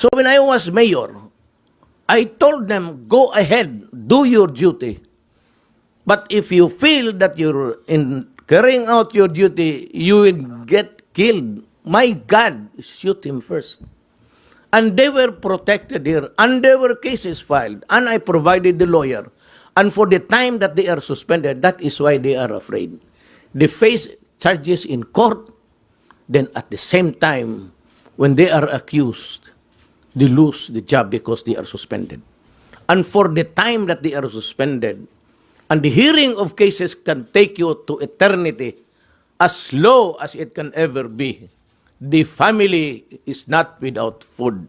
So when I was mayor, I told them, go ahead, do your duty. But if you feel that you're in carrying out your duty, you will get killed. My God, shoot him first. And they were protected here, and there were cases filed, and I provided the lawyer. And for the time that they are suspended, that is why they are afraid. They face charges in court, then at the same time, when they are accused, they lose the job because they are suspended. And for the time that they are suspended, and the hearing of cases can take you to eternity, as slow as it can ever be, the family is not without food.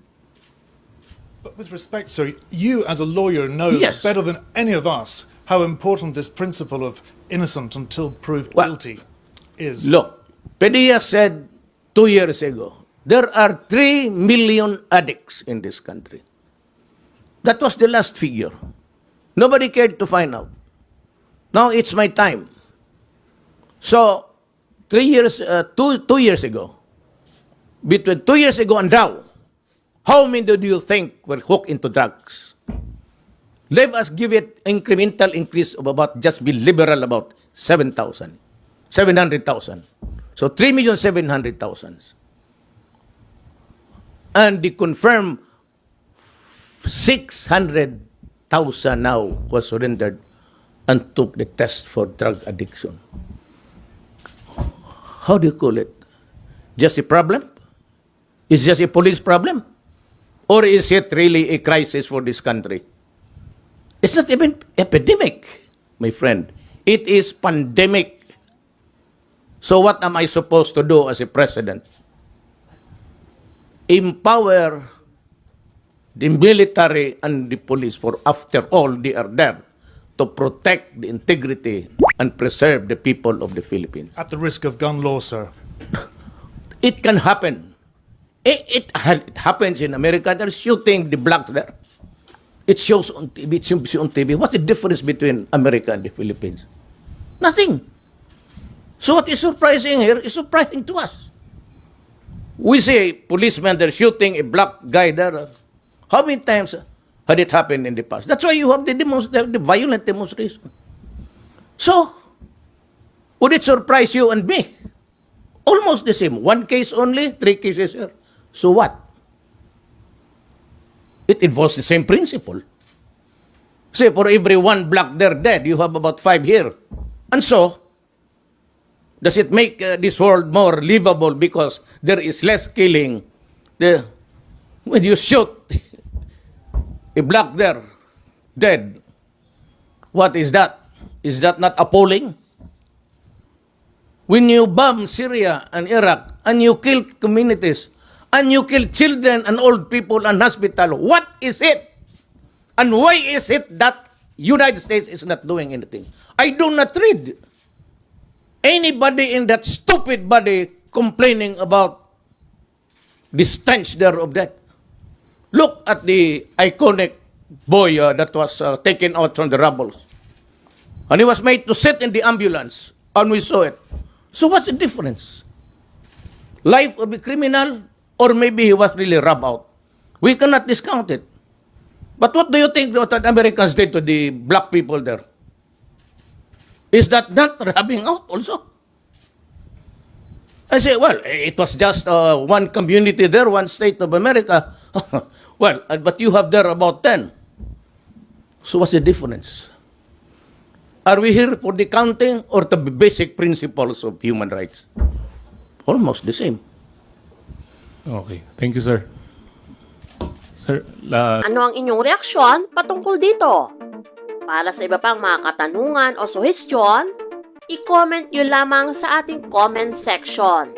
But with respect, sir, you as a lawyer know Yes. better than any of us how important this principle of innocent until proved Well, guilty is. Look, Padilla said 2 years ago, there are 3 million addicts in this country. That was the last figure. Nobody cared to find out. Now it's my time. So, 2 years ago, between 2 years ago and now, how many do you think were hooked into drugs? Let us give it incremental increase of about, just be liberal about 700,000. So 3,700,000. And the confirmed 600,000 now was surrendered and took the test for drug addiction. How do you call it? Just a problem? Is just a police problem? Or is it really a crisis for this country? It's not even epidemic, my friend. It is pandemic. So what am I supposed to do as a president? Empower the military and the police, for after all, they are there to protect the integrity and preserve the people of the Philippines. At the risk of gun law, sir. It can happen. It happens in America. They're shooting the blacks there. It shows on TV. It shows on TV. What's the difference between America and the Philippines? Nothing. So what is surprising here is surprising to us. We see policemen, they're shooting a black guy there. How many times had it happened in the past? That's why you have the violent demonstration. So, would it surprise you and me? Almost the same. 1 case only, 3 cases here. So what? It involves the same principle. Say, for every 1 black there dead, you have about 5 here. And so, does it make this world more livable because there is less killing? When you shoot a black there dead, what is that? Is that not appalling? When you bomb Syria and Iraq and you kill communities and you kill children and old people and hospital, what is it? And why is it that United States is not doing anything? I do not read anybody in that stupid body complaining about the stench there of that. Look at the iconic boy that was taken out from the rubble. And he was made to sit in the ambulance, and we saw it. So what's the difference? Life of a criminal, or maybe he was really rubbed out. We cannot discount it. But what do you think that Americans did to the black people there? Is that not rubbing out also? I say, well, it was just one community there, one state of America. Well, but you have there about 10. So what's the difference? Are we here for the counting or the basic principles of human rights? Almost the same. Okay. Thank you, sir. Sir, Ano ang inyong reaksyon patungkol dito? Para sa iba pang mga katanungan o suhestyon, i-comment nyo lamang sa ating comment section.